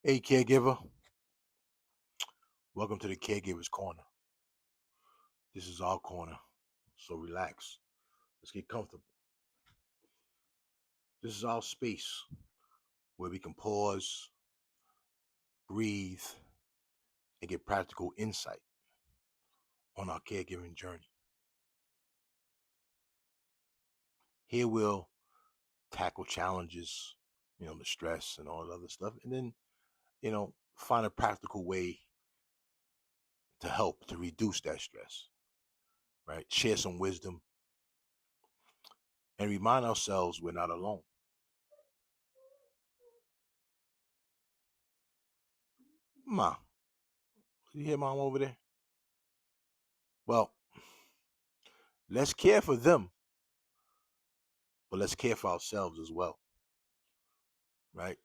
Hey, caregiver. Welcome to the Caregivers Corner. This is our corner, so relax. Let's get comfortable. This is our space where we can pause, breathe, and get practical insight on our caregiving journey. Here we'll tackle challenges, the stress and all that other stuff, and then, find a practical way to help to reduce that stress, right? Share some wisdom and remind ourselves we're not alone. Ma, you hear mom over there? Well, let's care for them, but let's care for ourselves as well, right?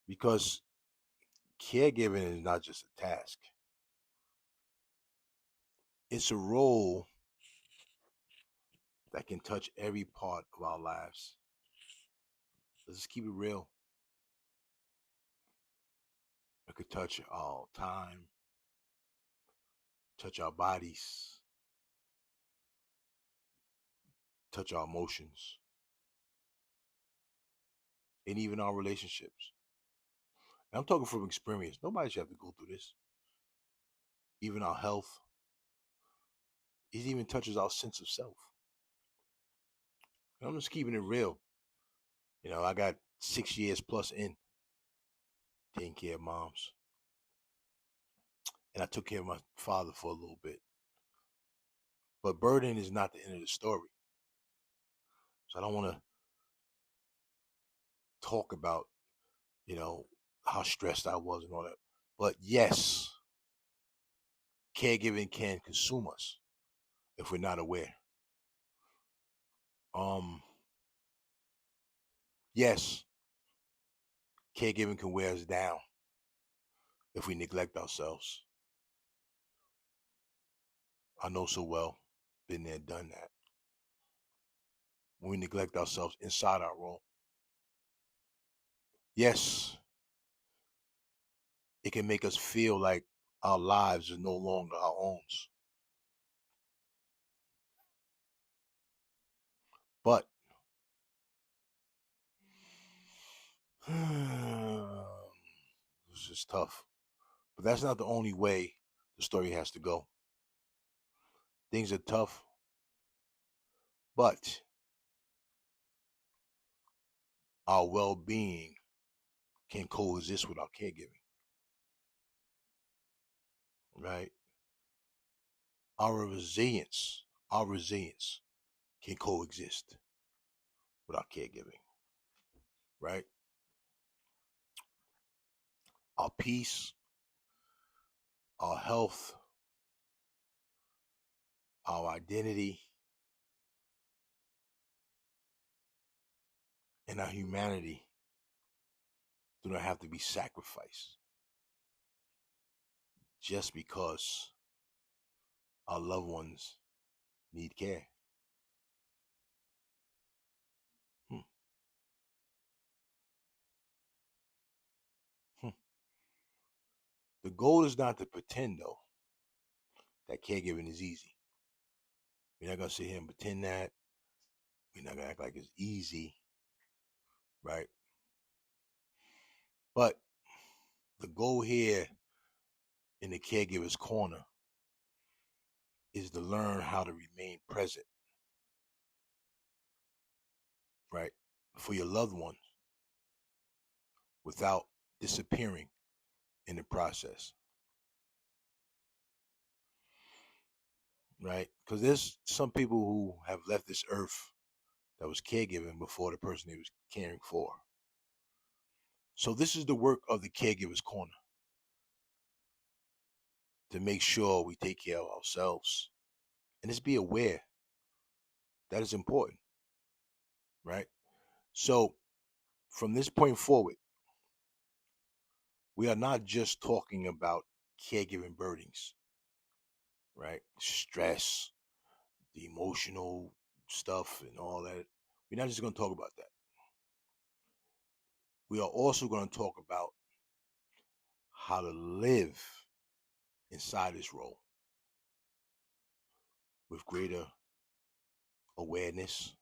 Because caregiving is not just a task, it's a role that can touch every part of our lives. Let's just keep it real. It could touch our time, touch our bodies, touch our emotions, and even our relationships. And I'm talking from experience. Nobody should have to go through this. Even our health, it even touches our sense of self. And I'm just keeping it real. I got 6 years plus in taking care of moms. And I took care of my father for a little bit. But burden is not the end of the story. So I don't want to talk about, you know, how stressed I was and all that. But yes, caregiving can consume us if we're not aware. Um, yes, caregiving can wear us down if we neglect ourselves. I know so well, been there, done that. When we neglect ourselves inside our role, yes, it can make us feel like our lives are no longer our own. But this is tough. But that's not the only way the story has to go. Things are tough, but our well being can coexist with our caregiving, right? Our resilience can coexist with our caregiving, right? Our peace, our health, our identity, and our humanity do not have to be sacrificed just because our loved ones need care. Hmm. Hmm. The goal is not to pretend, though, that caregiving is easy. We're not going to sit here and pretend that. We're not going to act like it's easy, right? But the goal here in the caregiver's corner is to learn how to remain present, right, for your loved ones without disappearing in the process, right? Because there's some people who have left this earth that was caregiving before the person they was caring for. So this is the work of the caregiver's corner to make sure we take care of ourselves and just be aware that is important, right? So from this point forward, we are not just talking about caregiving burdens, right? Stress, the emotional stuff, and all that. We're not just going to talk about that. We are also going to talk about how to live inside this role with greater awareness,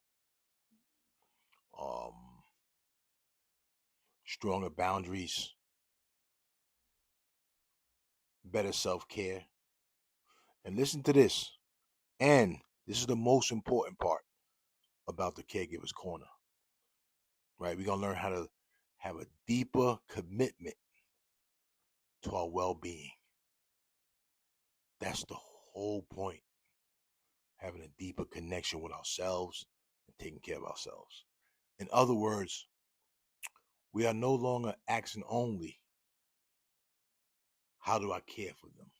um, stronger boundaries, better self care. And listen to this. And this is the most important part about the Caregivers Corner, right? We're going to learn how to have a deeper commitment to our well being. That's the whole point. Having a deeper connection with ourselves and taking care of ourselves. In other words, we are no longer asking only, how do I care for them?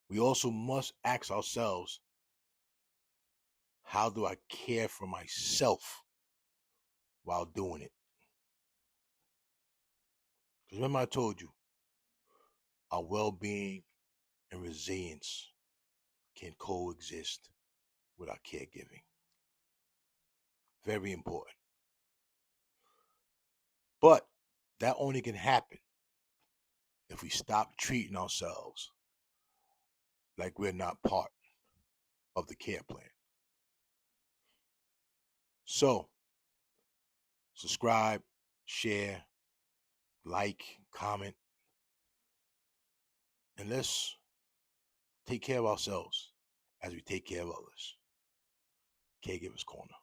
We also must ask ourselves, how do I care for myself while doing it? Because remember, I told you, our well being and resilience can coexist with our caregiving. Very important. But that only can happen if we stop treating ourselves like we're not part of the care plan. So, subscribe, share, like, comment, and let's take care of ourselves as we take care of others. Caregivers Corner.